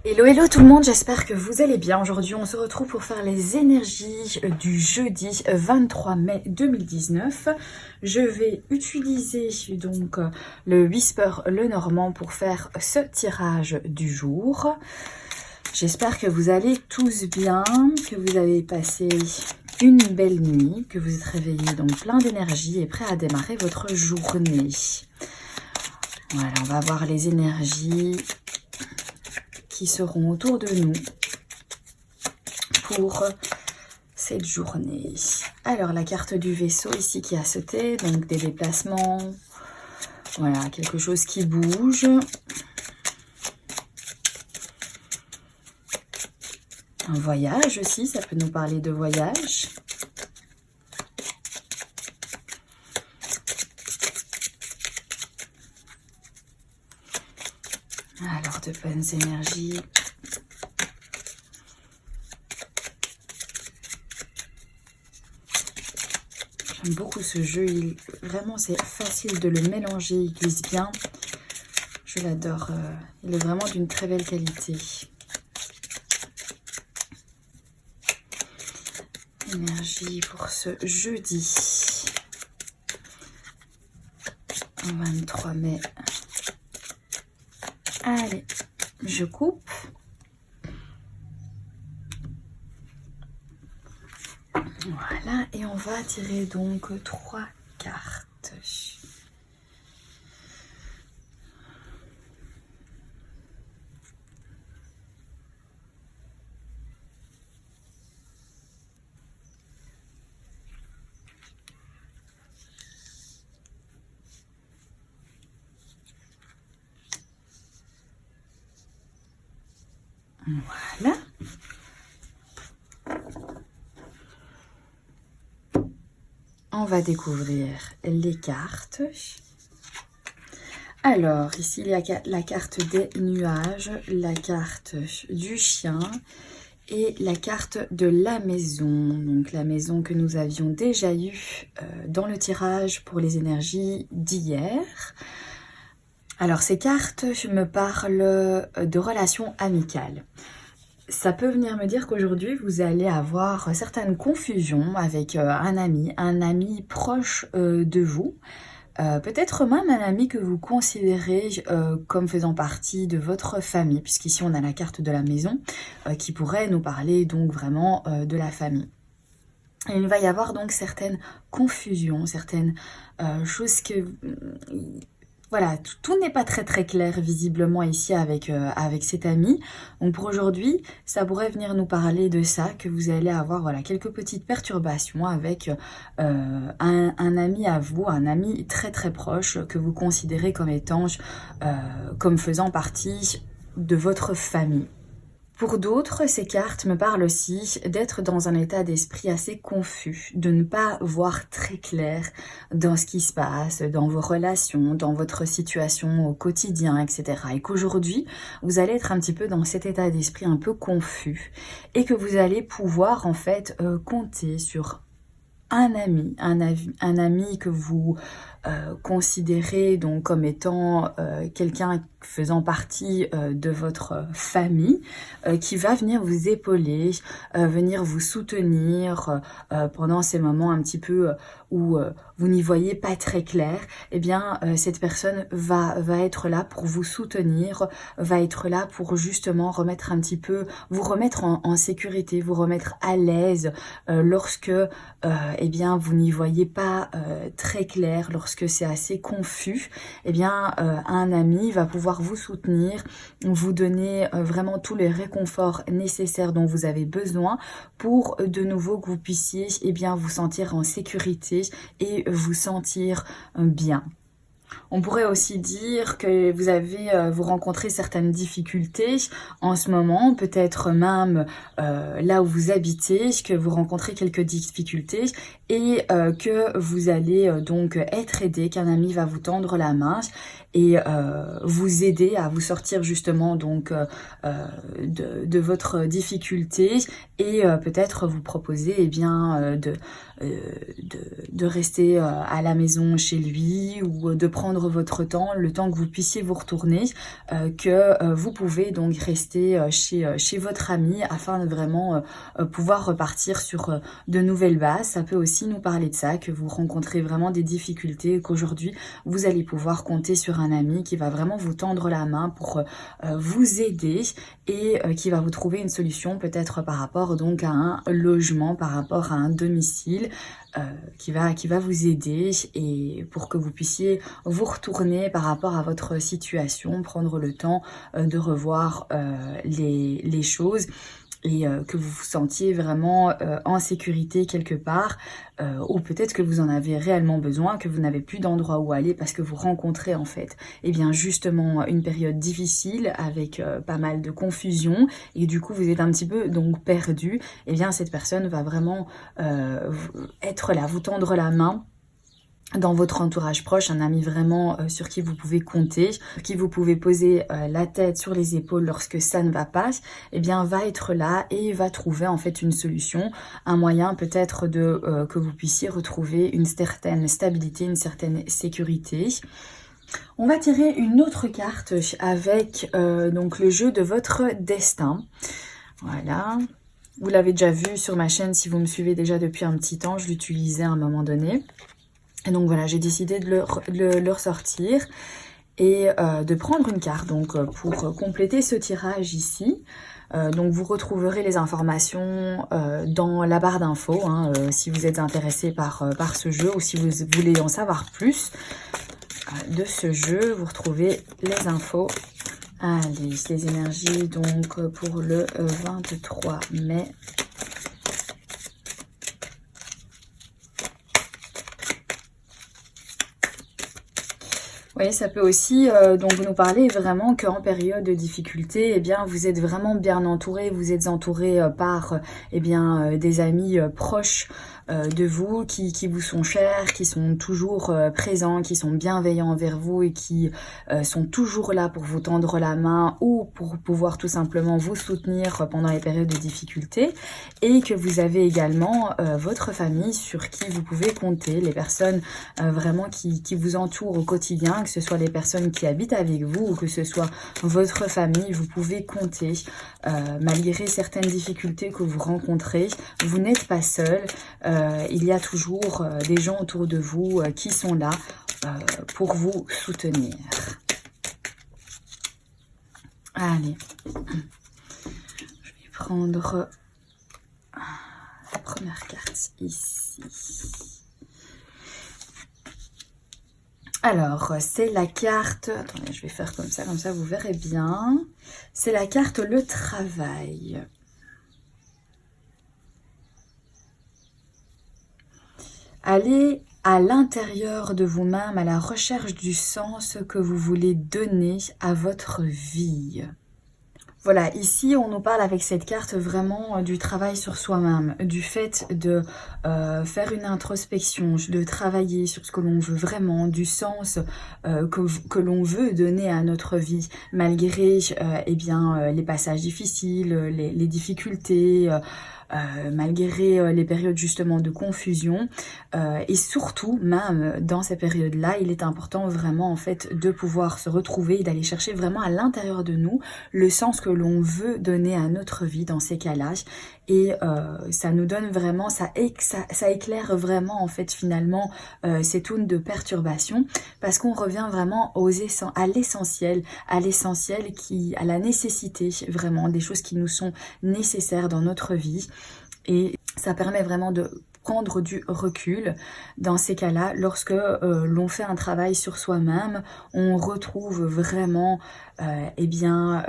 Hello, hello tout le monde, j'espère que vous allez bien. Aujourd'hui, on se retrouve pour faire les énergies du jeudi 23 mai 2019. Je vais utiliser donc le Whisper Lenormand pour faire ce tirage du jour. J'espère que vous allez tous bien, que vous avez passé une belle nuit, que vous êtes réveillés donc plein d'énergie et prêts à démarrer votre journée. Voilà, on va voir les énergies qui seront autour de nous pour cette journée. Alors, la carte du vaisseau ici qui a sauté, donc des déplacements, voilà, quelque chose qui bouge. Un voyage aussi, ça peut nous parler de voyage. Alors, de bonnes énergies. J'aime beaucoup ce jeu, vraiment c'est facile de le mélanger, il glisse bien. Je l'adore, il est vraiment d'une très belle qualité. Énergie pour ce jeudi 23 mai. Allez, je coupe. Voilà, et on va tirer donc 3 cartes. Voilà. On va découvrir les cartes. Alors, ici, il y a la carte des nuages, la carte du chien et la carte de la maison. Donc, la maison que nous avions déjà eue dans le tirage pour les énergies d'hier. Alors, ces cartes me parlent de relations amicales. Ça peut venir me dire qu'aujourd'hui, vous allez avoir certaines confusions avec un ami proche de vous. Peut-être même un ami que vous considérez comme faisant partie de votre famille, puisqu'ici on a la carte de la maison qui pourrait nous parler donc vraiment de la famille. Et il va y avoir donc certaines confusions, certaines choses que... Voilà, tout n'est pas très clair visiblement ici avec cet ami. Donc pour aujourd'hui, ça pourrait venir nous parler de ça, que vous allez avoir voilà, quelques petites perturbations avec un ami à vous, un ami très proche que vous considérez comme étant, comme faisant partie de votre famille. Pour d'autres, ces cartes me parlent aussi d'être dans un état d'esprit assez confus, de ne pas voir très clair dans ce qui se passe, dans vos relations, dans votre situation au quotidien, etc. Et qu'aujourd'hui, vous allez être un petit peu dans cet état d'esprit un peu confus et que vous allez pouvoir en fait compter sur un ami que vous considérez donc comme étant quelqu'un faisant partie de votre famille qui va venir vous épauler, venir vous soutenir pendant ces moments un petit peu où vous n'y voyez pas très clair. Eh bien, cette personne va être là pour vous soutenir, va être là pour justement remettre un petit peu, vous remettre en sécurité, vous remettre à l'aise lorsque eh bien, vous n'y voyez pas très clair, lorsque c'est assez confus, eh bien, un ami va pouvoir vous soutenir, vous donner vraiment tous les réconforts nécessaires dont vous avez besoin pour de nouveau que vous puissiez eh bien, vous sentir en sécurité et vous sentir bien. On pourrait aussi dire que vous rencontrez certaines difficultés en ce moment, peut-être même là où vous habitez, que vous rencontrez quelques difficultés et que vous allez donc être aidé, qu'un ami va vous tendre la main et vous aider à vous sortir justement donc de votre difficulté et peut-être vous proposer eh bien de rester à la maison chez lui ou de prendre votre temps, le temps que vous puissiez vous retourner, que vous pouvez donc rester chez votre ami afin de vraiment pouvoir repartir sur de nouvelles bases. Ça peut aussi nous parler de ça, que vous rencontrez vraiment des difficultés, qu'aujourd'hui vous allez pouvoir compter sur un ami qui va vraiment vous tendre la main pour vous aider et qui va vous trouver une solution peut-être par rapport donc à un logement, par rapport à un domicile, qui va vous aider et pour que vous puissiez vous retourner par rapport à votre situation, prendre le temps de revoir les choses et que vous vous sentiez vraiment en sécurité quelque part, ou peut-être que vous en avez réellement besoin, que vous n'avez plus d'endroit où aller parce que vous rencontrez en fait eh bien justement une période difficile avec pas mal de confusion et du coup vous êtes un petit peu donc perdu. Eh bien cette personne va vraiment être là, vous tendre la main dans votre entourage proche, un ami vraiment sur qui vous pouvez compter, sur qui vous pouvez poser la tête sur les épaules lorsque ça ne va pas, eh bien va être là et va trouver en fait une solution, un moyen peut-être de que vous puissiez retrouver une certaine stabilité, une certaine sécurité. On va tirer une autre carte avec donc le jeu de votre destin. Voilà. Vous l'avez déjà vu sur ma chaîne si vous me suivez déjà depuis un petit temps, je l'utilisais à un moment donné. Et donc voilà, j'ai décidé de le ressortir et de prendre une carte donc pour compléter ce tirage ici. Donc vous retrouverez les informations dans la barre d'infos hein, si vous êtes intéressé par ce jeu ou si vous voulez en savoir plus de ce jeu. Vous retrouvez les infos. Allez, les énergies donc pour le 23 mai. Oui, ça peut aussi donc nous parler vraiment qu'en période de difficulté, eh bien, vous êtes vraiment bien entouré, vous êtes entouré par eh bien, des amis proches de vous qui vous sont chers, qui sont toujours présents, qui sont bienveillants envers vous et qui sont toujours là pour vous tendre la main ou pour pouvoir tout simplement vous soutenir pendant les périodes de difficulté, et que vous avez également votre famille sur qui vous pouvez compter, les personnes vraiment qui vous entourent au quotidien, que ce soit les personnes qui habitent avec vous ou que ce soit votre famille, vous pouvez compter malgré certaines difficultés que vous rencontrez. Vous n'êtes pas seul, il y a toujours des gens autour de vous qui sont là pour vous soutenir. Allez, je vais prendre la première carte ici. Alors, c'est la carte... Attendez, je vais faire comme ça vous verrez bien. C'est la carte le travail. Allez à l'intérieur de vous-même, à la recherche du sens que vous voulez donner à votre vie. Voilà, ici on nous parle avec cette carte vraiment du travail sur soi-même, du fait de faire une introspection, de travailler sur ce que l'on veut vraiment, du sens que l'on veut donner à notre vie, malgré eh bien, les passages difficiles, les difficultés, malgré les périodes justement de confusion, et surtout même dans ces périodes-là, il est important vraiment en fait de pouvoir se retrouver et d'aller chercher vraiment à l'intérieur de nous le sens que l'on veut donner à notre vie dans ces cas-là. Et ça nous donne vraiment, ça éclaire vraiment en fait finalement ces ondes de perturbation, parce qu'on revient vraiment à l'essentiel, à la nécessité vraiment des choses qui nous sont nécessaires dans notre vie. Et ça permet vraiment de prendre du recul. Dans ces cas-là, lorsque l'on fait un travail sur soi-même, on retrouve vraiment eh bien,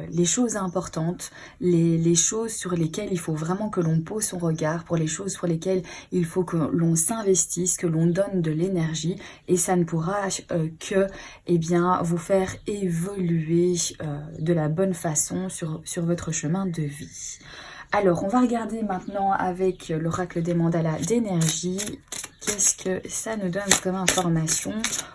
les choses importantes, les choses sur lesquelles il faut vraiment que l'on pose son regard, pour les choses sur lesquelles il faut que l'on s'investisse, que l'on donne de l'énergie, et ça ne pourra que eh bien, vous faire évoluer de la bonne façon sur votre chemin de vie. Alors, on va regarder maintenant avec l'oracle des mandalas d'énergie qu'est-ce que ça nous donne comme information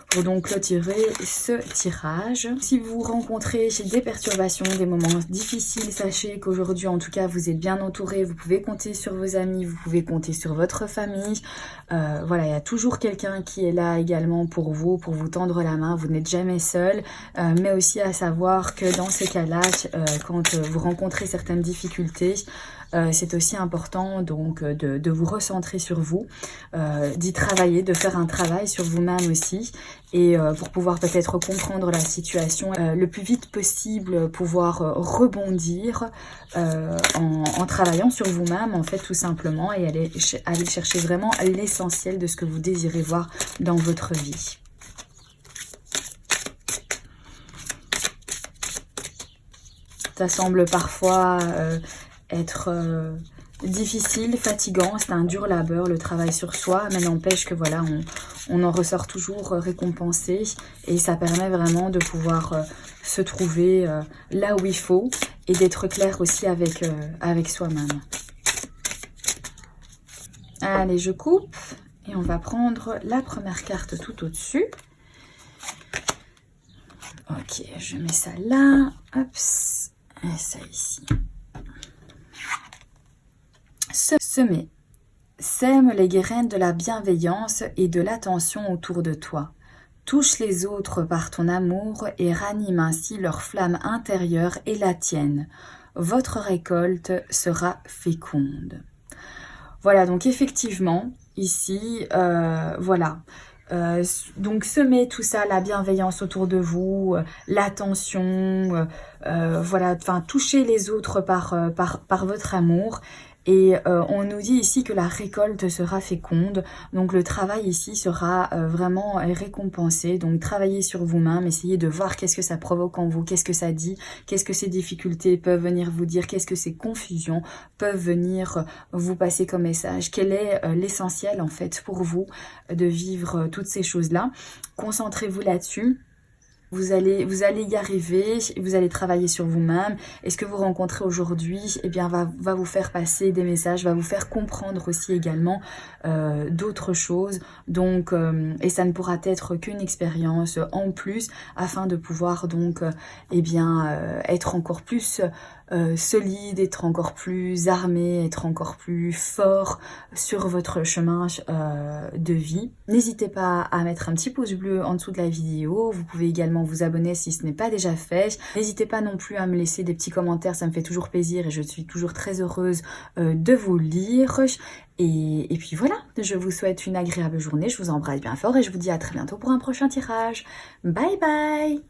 pour donc clôturer ce tirage. Si vous rencontrez des perturbations, des moments difficiles, sachez qu'aujourd'hui en tout cas vous êtes bien entouré, vous pouvez compter sur vos amis, vous pouvez compter sur votre famille. Voilà, il y a toujours quelqu'un qui est là également pour vous tendre la main, vous n'êtes jamais seul. Mais aussi à savoir que dans ces cas-là, quand vous rencontrez certaines difficultés, c'est aussi important donc de vous recentrer sur vous, d'y travailler, de faire un travail sur vous-même aussi, et pour pouvoir peut-être comprendre la situation le plus vite possible, pouvoir rebondir en travaillant sur vous-même en fait tout simplement, et aller chercher vraiment l'essentiel de ce que vous désirez voir dans votre vie. Ça semble parfois être difficile, fatigant, c'est un dur labeur le travail sur soi, mais n'empêche que voilà, on en ressort toujours récompensé, et ça permet vraiment de pouvoir se trouver là où il faut, et d'être clair aussi avec soi-même. Allez, je coupe, et on va prendre la première carte tout au-dessus. Ok, je mets ça là, hop, et ça ici. Semer. Sème les graines de la bienveillance et de l'attention autour de toi. Touche les autres par ton amour et ranime ainsi leur flamme intérieure et la tienne. Votre récolte sera féconde. Voilà, donc effectivement, ici, voilà. Donc semer tout ça, la bienveillance autour de vous, l'attention, voilà, enfin toucher les autres par votre amour. Et on nous dit ici que la récolte sera féconde, donc le travail ici sera vraiment récompensé. Donc travaillez sur vous-même, essayez de voir qu'est-ce que ça provoque en vous, qu'est-ce que ça dit, qu'est-ce que ces difficultés peuvent venir vous dire, qu'est-ce que ces confusions peuvent venir vous passer comme message, quel est l'essentiel en fait pour vous de vivre toutes ces choses-là. Concentrez-vous là-dessus. Vous allez y arriver, vous allez travailler sur vous-même. Et ce que vous rencontrez aujourd'hui, eh bien, va vous faire passer des messages, va vous faire comprendre aussi également d'autres choses. Donc, et ça ne pourra être qu'une expérience en plus, afin de pouvoir donc, eh bien, être encore plus solide, être encore plus armé, être encore plus fort sur votre chemin de vie. N'hésitez pas à mettre un petit pouce bleu en dessous de la vidéo. Vous pouvez également vous abonner si ce n'est pas déjà fait. N'hésitez pas non plus à me laisser des petits commentaires, ça me fait toujours plaisir et je suis toujours très heureuse de vous lire. Et puis voilà, je vous souhaite une agréable journée, je vous embrasse bien fort et je vous dis à très bientôt pour un prochain tirage. Bye bye!